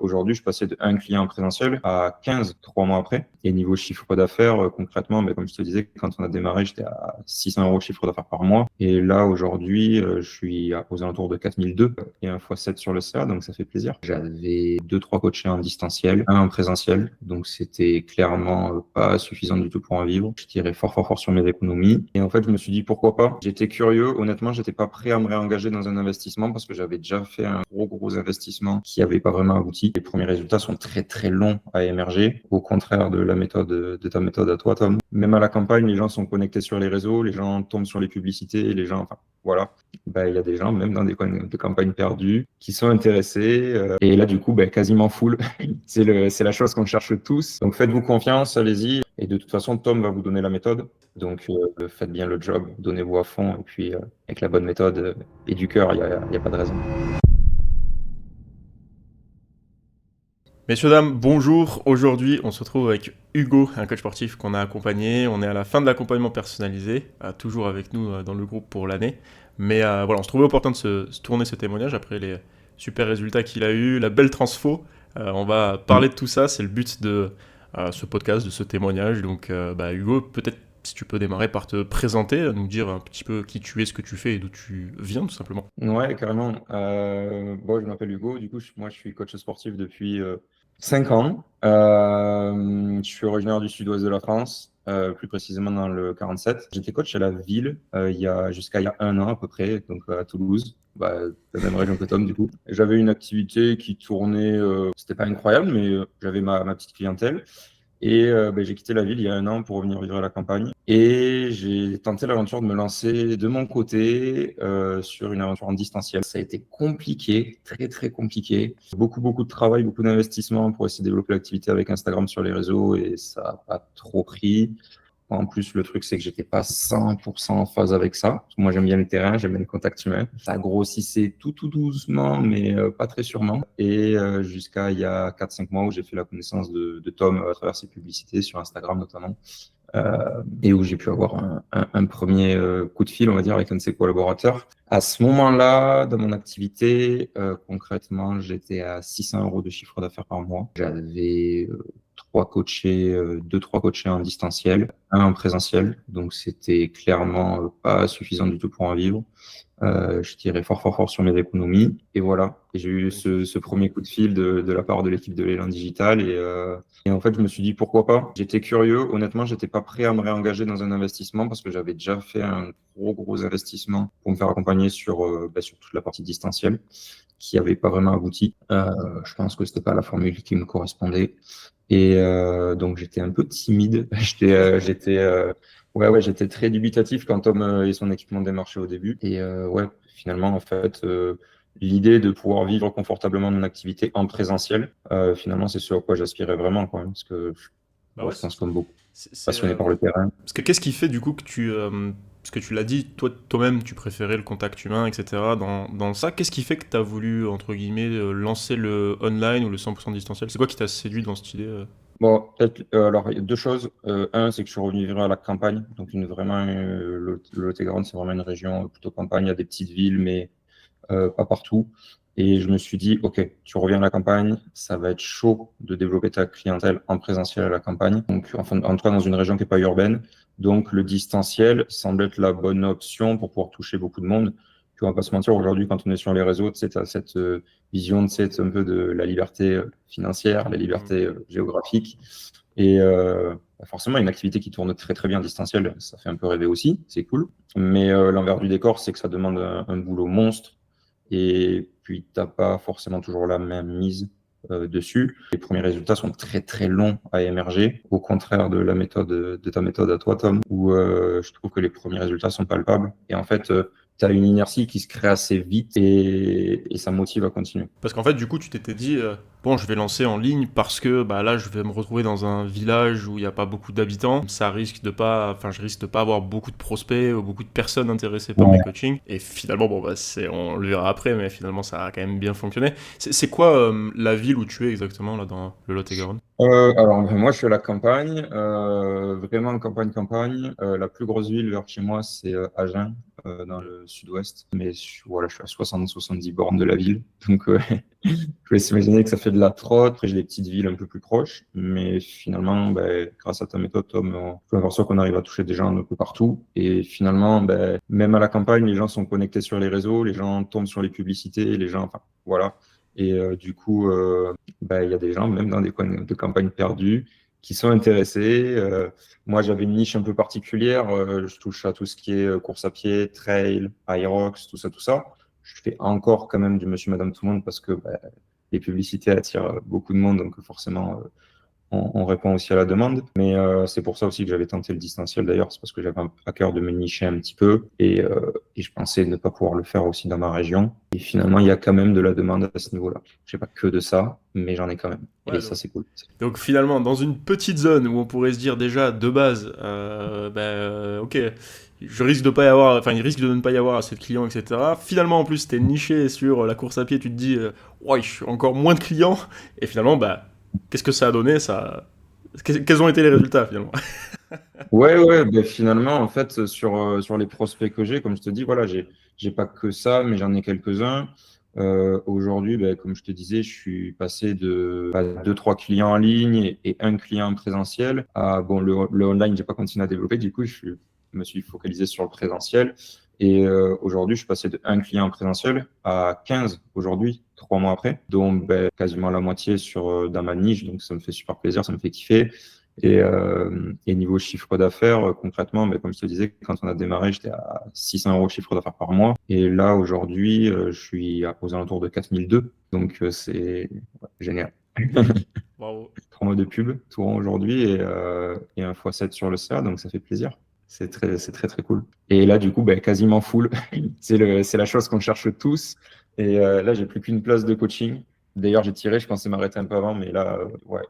aujourd'hui, je passais de 1 client en présentiel à 15 3 mois après. Et niveau chiffre d'affaires, concrètement, comme je te disais, quand on a démarré, j'étais à 600 euros de chiffre d'affaires par mois. Et là, aujourd'hui, je suis aux alentours de 4002 et 1 fois 7 sur le CA, donc ça fait plaisir. J'avais 2 3 coachés en distanciel, un en présentiel, donc c'était clairement pas suffisant du tout pour en vivre. Je tirais fort, fort, fort sur mes économies. Et en fait, je me suis dit pourquoi pas. J'étais curieux. Honnêtement, j'étais pas prêt à me réengager dans un investissement parce que j'avais déjà fait un gros investissement qui avait pas vraiment abouti. Les premiers résultats sont très, très longs à émerger. Au contraire de la méthode, de ta méthode à toi, Tom. Même à la campagne, les gens sont connectés sur les réseaux, les gens tombent sur les publicités, les gens, enfin, voilà. Il y a des gens, même dans des campagnes perdues, qui sont intéressés. Et là, du coup, quasiment full. C'est la chose qu'on cherche tous. Donc, faites-vous confiance, allez-y. Et de toute façon, Tom va vous donner la méthode. Donc, faites bien le job, donnez-vous à fond. Et puis, avec la bonne méthode et du cœur, il y a pas de raison. Messieurs, dames, bonjour. Aujourd'hui, on se retrouve avec Hugo, un coach sportif qu'on a accompagné. On est à la fin de l'accompagnement personnalisé, toujours avec nous dans le groupe pour l'année. Mais voilà, on se trouvait opportun de se tourner ce témoignage après les super résultats qu'il a eu, la belle transfo. On va parler de tout ça, c'est le but de ce podcast, de ce témoignage. Donc, Hugo, peut-être si tu peux démarrer par te présenter, nous dire un petit peu qui tu es, ce que tu fais et d'où tu viens, tout simplement. Ouais, carrément. Je m'appelle Hugo. Du coup, moi, je suis coach sportif depuis 5 ans. Je suis originaire du sud-ouest de la France, plus précisément dans le 47. J'étais coach à la ville jusqu'à il y a 1 an à peu près, donc à Toulouse, la même région que Tom du coup. J'avais une activité qui tournait, c'était pas incroyable, mais j'avais ma petite clientèle. Et j'ai quitté la ville il y a 1 an pour revenir vivre à la campagne. Et j'ai tenté l'aventure de me lancer de mon côté sur une aventure en distanciel. Ça a été compliqué, très très compliqué. Beaucoup de travail, beaucoup d'investissement pour essayer de développer l'activité avec Instagram sur les réseaux et ça n'a pas trop pris. En plus, le truc, c'est que j'étais pas 100% en phase avec ça. Moi, j'aime bien le terrain, j'aime bien le contact humain. Ça grossissait tout doucement, mais pas très sûrement. Et jusqu'à il y a 4 5 mois où j'ai fait la connaissance de Tom à travers ses publicités sur Instagram notamment. Et où j'ai pu avoir un premier coup de fil, on va dire, avec un de ses collaborateurs. À ce moment-là, dans mon activité, concrètement, j'étais à 600 euros de chiffre d'affaires par mois. J'avais 2 3 coachés en distanciel, un en présentiel. Donc, c'était clairement pas suffisant du tout pour en vivre. Je tirais fort, fort, fort sur mes économies. Et voilà. Et j'ai eu ce premier coup de fil de la part de l'équipe de l'élan digital. Et en fait, je me suis dit pourquoi pas. J'étais curieux. Honnêtement, j'étais pas prêt à me réengager dans un investissement parce que j'avais déjà fait un gros investissement pour me faire accompagner sur toute la partie distancielle qui avait pas vraiment abouti. Je pense que c'était pas la formule qui me correspondait. Et donc, j'étais un peu timide. J'étais très dubitatif quand Tom et son équipement démarchaient au début. Et finalement, en fait, l'idée de pouvoir vivre confortablement mon activité en présentiel, finalement, c'est ce à quoi j'aspirais vraiment, quoi, parce que Bah ouais, je pense comme beaucoup, c'est, passionné par le terrain. parce que qu'est-ce qui fait du coup que parce que tu l'as dit, toi-même, tu préférais le contact humain, etc. Dans ça, qu'est-ce qui fait que tu as voulu, entre guillemets, lancer le online ou le 100% distanciel? C'est quoi qui t'a séduit dans cette idée? Bon, alors, il y a 2 choses. Un, c'est que je suis revenu vivre à la campagne. Donc, le Lot-et-Garonne, c'est vraiment une région plutôt campagne. Il y a des petites villes, mais pas partout. Et je me suis dit, OK, tu reviens à la campagne, ça va être chaud de développer ta clientèle en présentiel à la campagne. Donc, enfin, en tout cas, dans une région qui n'est pas urbaine. Donc, le distanciel semble être la bonne option pour pouvoir toucher beaucoup de monde. Puis, on va pas se mentir, aujourd'hui, quand on est sur les réseaux, tu sais, tu as cette vision, tu sais, un peu de la liberté financière, la liberté géographique. Et forcément, une activité qui tourne très, très bien distanciel, ça fait un peu rêver aussi, c'est cool. Mais l'envers du décor, c'est que ça demande un boulot monstre et puis t'as pas forcément toujours la même mise dessus. Les premiers résultats sont très très longs à émerger, au contraire de ta méthode à toi, Tom, où je trouve que les premiers résultats sont palpables. Et en fait, tu as une inertie qui se crée assez vite et ça motive à continuer. Parce qu'en fait, du coup, tu t'étais dit, bon, je vais lancer en ligne parce que bah, là, je vais me retrouver dans un village où il n'y a pas beaucoup d'habitants. Ça risque de pas, enfin, je risque de pas avoir beaucoup de prospects ou beaucoup de personnes intéressées par mes Ouais. coachings. Et finalement, bon, on le verra après, mais finalement, ça a quand même bien fonctionné. C'est quoi la ville où tu es exactement, là, dans le Lot-et-Garonne? Alors, moi, je suis à la campagne, vraiment campagne. La plus grosse ville vers chez moi, c'est Agen. dans le sud-ouest. Mais voilà, je suis à 60-70 bornes de la ville. Donc, je vous laisse imaginer que ça fait de la trotte. Après, j'ai des petites villes un peu plus proches. Mais finalement, grâce à ta méthode, Tom, on peut avoir ça qu'on arrive à toucher des gens un peu partout. Et finalement, même à la campagne, les gens sont connectés sur les réseaux, les gens tombent sur les publicités, les gens, enfin, voilà. Et du coup, il y a des gens, même dans des coins de campagne perdus, qui sont intéressés. Moi, j'avais une niche un peu particulière. Je touche à tout ce qui est course à pied, trail, Aerox, tout ça, tout ça. Je fais encore quand même du monsieur, madame, tout le monde parce que les publicités attirent beaucoup de monde, donc forcément, on répond aussi à la demande. Mais c'est pour ça aussi que j'avais tenté le distanciel d'ailleurs, c'est parce que j'avais à cœur de me nicher un petit peu et je pensais ne pas pouvoir le faire aussi dans ma région. Et finalement, il y a quand même de la demande à ce niveau-là. Je sais pas que de ça, mais j'en ai quand même. Ouais, Et ça, c'est cool. donc finalement, dans une petite zone où on pourrait se dire déjà de base, ok, je risque de pas y avoir, enfin il risque de ne pas y avoir assez de clients, etc. Finalement, en plus, t'es niché sur la course à pied, tu te dis, ouais, je suis encore moins de clients. Et finalement, qu'est-ce que ça a donné ça... Quels ont été les résultats finalement? Ouais, finalement, en fait, sur les prospects que j'ai, comme je te dis, voilà, j'ai pas que ça, mais j'en ai quelques-uns. Aujourd'hui, comme je te disais, je suis passé de 2-3 clients en ligne et un client en présentiel à, bon, le online, j'ai pas continué à développer, du coup, me suis focalisé sur le présentiel. Et aujourd'hui, je suis passé de un client en présentiel à 15 aujourd'hui, 3 mois après, dont quasiment la moitié dans ma niche, donc ça me fait super plaisir, ça me fait kiffer. Et niveau chiffre d'affaires, concrètement, comme je te disais, quand on a démarré, j'étais à 600 euros de chiffre d'affaires par mois. Et là, aujourd'hui, je suis aux alentours de 4002. Donc, c'est génial. Bravo. 3 mois de pub, tout rond aujourd'hui et un x7 sur le CA, donc ça fait plaisir. C'est très, très cool. Et là, du coup, quasiment full. C'est la chose qu'on cherche tous. Et là, j'ai plus qu'une place de coaching. D'ailleurs, j'ai tiré, je pensais m'arrêter un peu avant, mais là,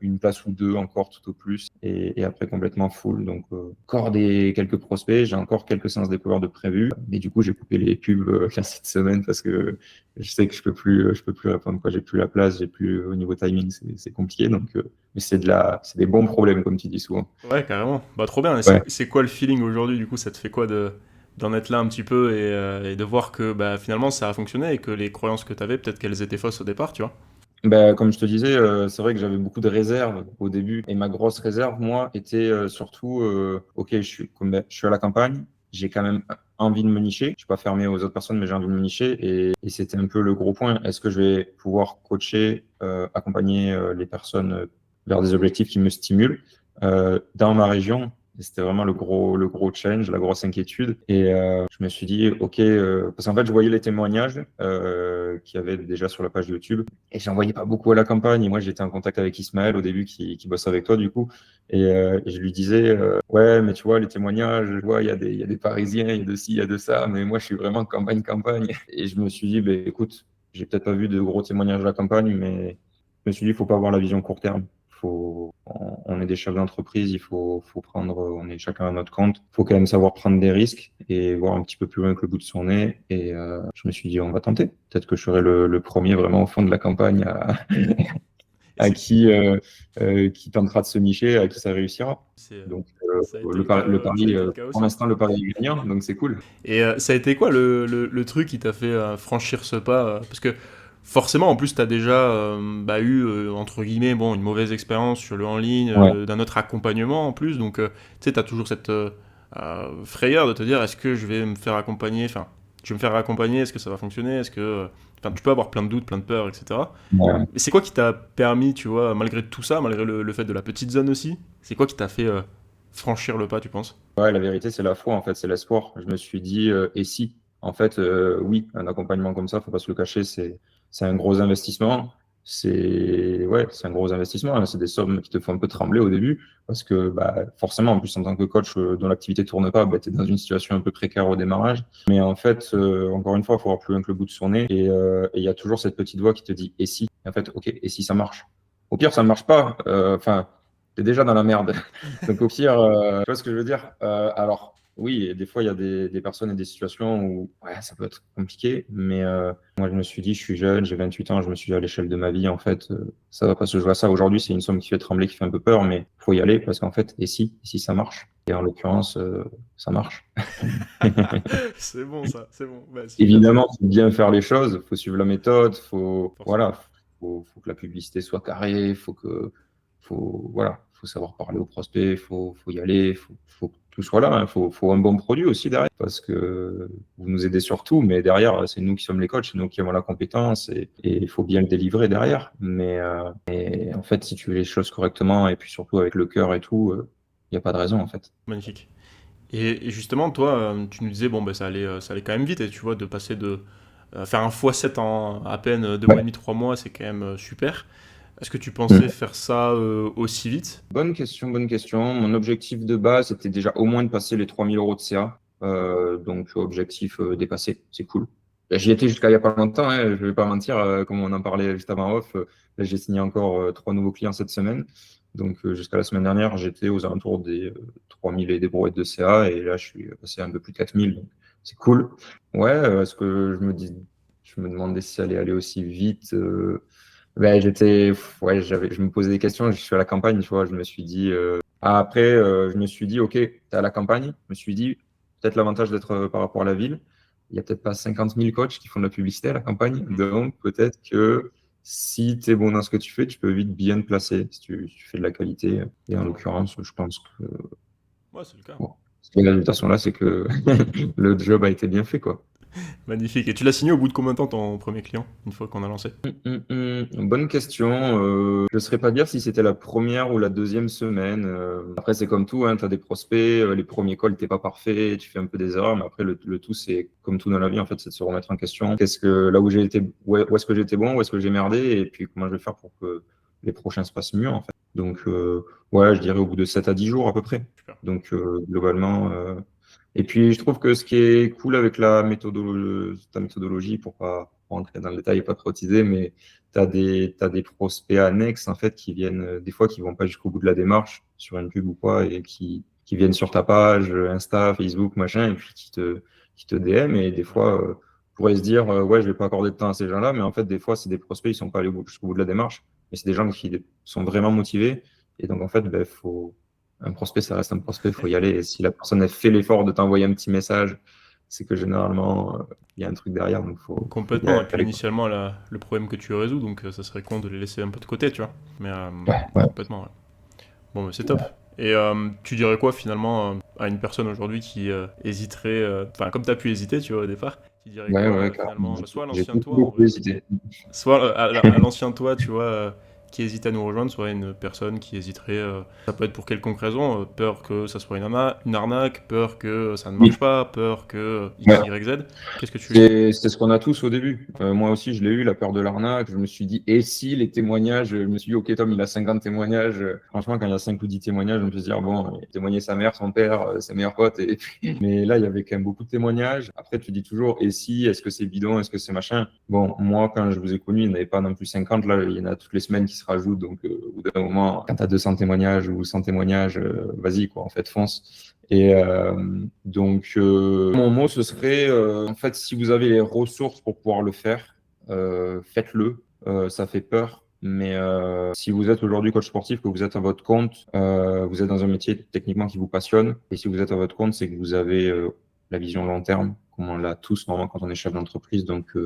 une place ou deux encore tout au plus. Et après, complètement full. Donc, encore quelques prospects. J'ai encore quelques séances découvertes de prévues. Mais du coup, j'ai coupé les pubs cette semaine parce que je sais que je peux plus répondre, quoi. J'ai plus la place, j'ai plus au niveau timing, c'est compliqué. Donc, mais c'est des bons problèmes, comme tu dis souvent. Ouais, carrément. Bah, trop bien. Et Ouais. c'est quoi le feeling aujourd'hui, du coup? Ça te fait quoi d'en être là un petit peu et de voir que finalement ça a fonctionné et que les croyances que tu avais, peut-être qu'elles étaient fausses au départ, tu vois? Comme je te disais, c'est vrai que j'avais beaucoup de réserves au début. Et ma grosse réserve, moi, était surtout, OK, je suis à la campagne, j'ai quand même envie de me nicher. Je suis pas fermé aux autres personnes, mais j'ai envie de me nicher. Et c'était un peu le gros point. Est-ce que je vais pouvoir coacher, accompagner les personnes vers des objectifs qui me stimulent dans ma région? Et c'était vraiment le gros challenge, la grosse inquiétude. Et je me suis dit, OK, parce qu'en fait, je voyais les témoignages qu'il y avait déjà sur la page YouTube. Et j'en voyais pas beaucoup à la campagne. Et moi, j'étais en contact avec Ismaël au début, qui bosse avec toi, du coup. Et je lui disais, ouais, mais tu vois, les témoignages, je vois, il y a des Parisiens, il y a de ci, il y a de ça. Mais moi, je suis vraiment campagne. Et je me suis dit, écoute, j'ai peut-être pas vu de gros témoignages à la campagne, mais je me suis dit, il faut pas avoir la vision court terme. On est des chefs d'entreprise, faut prendre, on est chacun à notre compte. Il faut quand même savoir prendre des risques et voir un petit peu plus loin que le bout de son nez. Et je me suis dit, on va tenter. Peut-être que je serai le premier vraiment au fond de la campagne à qui tentera de se nicher, à qui ça réussira. Donc Ça a été le cas, le ça a pari, été le cas pour aussi. l'instant, le pari est gagnant, donc c'est cool. Et ça a été quoi le truc qui t'a fait franchir ce pas parce que forcément, en plus, tu as déjà eu, entre guillemets, bon, une mauvaise expérience sur le en ligne, Ouais. d'un autre accompagnement en plus. Donc, tu sais, tu as toujours cette frayeur de te dire est-ce que je vais me faire accompagner, enfin, je vais me faire accompagner, est-ce que ça va fonctionner, est-ce que. Enfin, tu peux avoir plein de doutes, plein de peurs, etc. Ouais. Mais c'est quoi qui t'a permis, tu vois, malgré tout ça, malgré le fait de la petite zone aussi, c'est quoi qui t'a fait franchir le pas, tu penses? Ouais, la vérité, c'est la foi, en fait, c'est l'espoir. Je me suis dit, et si? En fait, oui, un accompagnement comme ça, faut pas se le cacher, c'est un gros investissement. C'est un gros investissement, hein. C'est des sommes qui te font un peu trembler au début, parce que forcément, en plus, en tant que coach dont l'activité tourne pas, tu es dans une situation un peu précaire au démarrage. Mais en fait, encore une fois, il faut avoir plus loin que le bout de son nez. Et il y a toujours cette petite voix qui te dit, et si? Et en fait, OK, et si ça marche? Au pire, ça ne marche pas. Enfin, t'es déjà dans la merde. Donc au pire, tu vois ce que je veux dire? Alors oui, des fois il y a des personnes et des situations où ouais, ça peut être compliqué, mais moi je me suis dit, je suis jeune, j'ai 28 ans, je me suis dit à l'échelle de ma vie, en fait, ça va pas se jouer à ça. Aujourd'hui, c'est une somme qui fait trembler, qui fait un peu peur, mais faut y aller parce qu'en fait, et si ça marche? Et en l'occurrence, ça marche. C'est bon ça, c'est bon. Bah, super ça. Évidemment, il faut bien faire les choses, il faut suivre la méthode, Forcément. faut que la publicité soit carrée, faut savoir parler aux prospects, faut y aller, faut que tout soit là, hein. Faut un bon produit aussi derrière, parce que vous nous aidez sur tout, mais derrière, c'est nous qui sommes les coachs, c'est nous qui avons la compétence et il faut bien le délivrer derrière. Et en fait, si tu fais les choses correctement et puis surtout avec le cœur et tout, il n'y a pas de raison en fait. Magnifique. Et justement, toi, tu nous disais, bon, ben, ça allait quand même vite, et tu vois, de passer de faire un x7 en à peine 2 mois et Ouais. demi, 3 mois, c'est quand même super. Est-ce que tu pensais faire ça aussi vite? Bonne question, bonne question. Mon objectif de base, c'était déjà au moins de passer les 3 000 € de CA. Donc, objectif dépassé, c'est cool. Là, j'y étais jusqu'à il n'y a pas longtemps, hein, je ne vais pas mentir, comme on en parlait juste avant off. Là, j'ai signé encore 3 nouveaux clients cette semaine. Donc, jusqu'à la semaine dernière, j'étais aux alentours des 3 000 et des brouettes de CA. Et là, je suis passé un peu plus de 4 000. Donc, c'est cool. Ouais, est-ce que je me demandais si ça allait aller aussi vite. Ben, je me posais des questions, je suis à la campagne, tu vois, je me suis dit, après, je me suis dit, ok, t'es à la campagne, je me suis dit, peut-être l'avantage d'être par rapport à la ville, il y a peut-être pas 50 000 coachs qui font de la publicité à la campagne, donc peut-être que si tu es bon dans ce que tu fais, tu peux vite bien te placer si tu fais de la qualité. Et en Totalement. l'occurrence, je pense que, Ouais, c'est le cas. bon, si les résultats sont là, c'est que le job a été bien fait, quoi. Magnifique. Et tu l'as signé au bout de combien de temps ton premier client, une fois qu'on a lancé? Bonne question. Je ne saurais pas dire si c'était la première ou la deuxième semaine. Après, c'est comme tout, hein, tu as des prospects, les premiers calls, t'es pas parfait, tu fais un peu des erreurs, mais après, le tout, c'est comme tout dans la vie, en fait, c'est de se remettre en question. Là où j'ai été, où est-ce que j'ai été bon, où est-ce que j'ai merdé, et puis comment je vais faire pour que les prochains se passent mieux, en fait. Donc, ouais, je dirais au bout de 7 à 10 jours à peu près. Super. Donc, globalement, et puis, je trouve que ce qui est cool avec ta méthodologie, pour pas rentrer dans le détail et pas trop teaser, mais t'as des prospects annexes, en fait, qui viennent, des fois, qui vont pas jusqu'au bout de la démarche sur une pub ou quoi, et qui viennent sur ta page, Insta, Facebook, machin, et puis qui te DM, et des Ouais. fois, on pourrait se dire, ouais, je vais pas accorder de temps à ces gens-là, mais en fait, des fois, c'est des prospects, ils sont pas allés jusqu'au bout de la démarche, mais c'est des gens qui sont vraiment motivés, et donc, en fait, ben, un prospect, ça reste un prospect, il faut y aller. Et si la personne a fait l'effort de t'envoyer un petit message, c'est que généralement, il y a un truc derrière, donc faut y Complètement. Et puis aller, quoi. initialement, le problème que tu résous, donc ça serait con de les laisser un peu de côté, tu vois. Mais Ouais, ouais. complètement, ouais. Bon, mais c'est top. Et tu dirais quoi finalement à une personne aujourd'hui qui hésiterait, enfin comme tu as pu hésiter, tu vois, au départ, tu dirais Ouais, quoi ouais, carrément. finalement, bah, soit à J'ai l'ancien beaucoup, toi en beaucoup vrai, hésité. soit à l'ancien toi, tu vois, qui hésite à nous rejoindre, soit une personne qui hésiterait, ça peut être pour quelconque raison, peur que ça soit une arnaque, peur que ça ne marche Oui. pas, peur que X, Ouais. Y, Z. Qu'est-ce que tu lui dirais? C'est ce qu'on a tous au début. Moi aussi, je l'ai eu, la peur de l'arnaque. Je me suis dit, et si les témoignages, je me suis dit, ok, Tom, il a 50 témoignages. Franchement, quand il y a 5 ou 10 témoignages, je me suis dit, ah bon, il a témoigné sa mère, son père, ses meilleurs potes. Et puis... Mais là, il y avait quand même beaucoup de témoignages. Après, tu dis toujours, et si, est-ce que c'est bidon, est-ce que c'est machin? Bon, moi, quand je vous ai connu, il n'y en avait pas non plus 50. Là, il y en a toutes les semaines qui se rajoutent. Donc, au bout d'un moment, quand tu as 200 témoignages ou 100 témoignages, vas-y, quoi, en fait, fonce. Et mon mot, ce serait, en fait, si vous avez les ressources pour pouvoir le faire, faites-le. Ça fait peur, mais si vous êtes aujourd'hui coach sportif, que vous êtes à votre compte, vous êtes dans un métier techniquement qui vous passionne, et si vous êtes à votre compte, c'est que vous avez la vision long terme, comme on l'a tous normalement quand on est chef d'entreprise. Donc,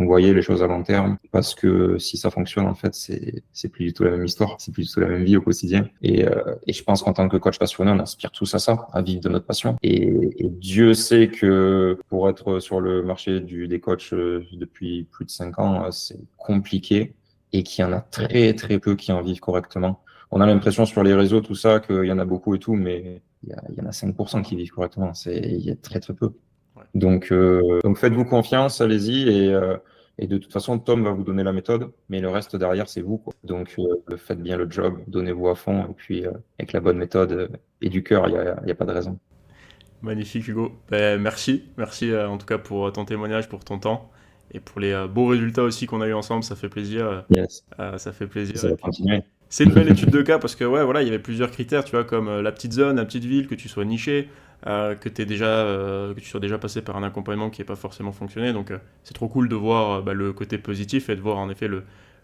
vous voyez les choses à long terme, parce que si ça fonctionne, en fait, c'est plus du tout la même histoire, c'est plus du tout la même vie au quotidien. Et je pense qu'en tant que coach passionné, on aspire tous à ça, à vivre de notre passion. Et Dieu sait que pour être sur le marché des coachs depuis plus de 5 ans, c'est compliqué et qu'il y en a très, très peu qui en vivent correctement. On a l'impression sur les réseaux, tout ça, qu'il y en a beaucoup et tout, mais il y en a 5% qui vivent correctement. Il y a très, très peu. Ouais. Donc faites-vous confiance, allez-y. Et de toute façon, Tom va vous donner la méthode, mais le reste derrière, c'est vous, quoi. Donc faites bien le job, donnez-vous à fond. Et puis avec la bonne méthode et du cœur, il y a pas de raison. Magnifique Hugo. Ben, merci en tout cas pour ton témoignage, pour ton temps et pour les beaux résultats aussi qu'on a eu ensemble. Ça fait plaisir, Yes, ça fait plaisir. ça Et va puis continuer. c'est une belle étude de cas parce que ouais, voilà, il y avait plusieurs critères, tu vois, comme la petite zone, la petite ville, que tu sois niché, que tu sois déjà passé par un accompagnement qui n'ait pas forcément fonctionné. Donc c'est trop cool de voir bah, le côté positif et de voir en effet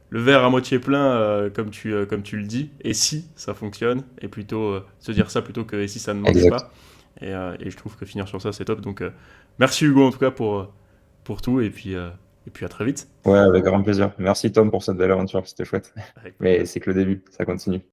le verre à moitié plein, comme tu le dis, et si ça fonctionne, et plutôt se dire ça plutôt que et si ça ne marche Exact. pas. Et je trouve que finir sur ça, c'est top. Donc, merci Hugo en tout cas pour tout, et puis à très vite. Ouais, avec grand plaisir. Merci Tom pour cette belle aventure, c'était chouette. Avec plaisir. Mais c'est que le début, ça continue.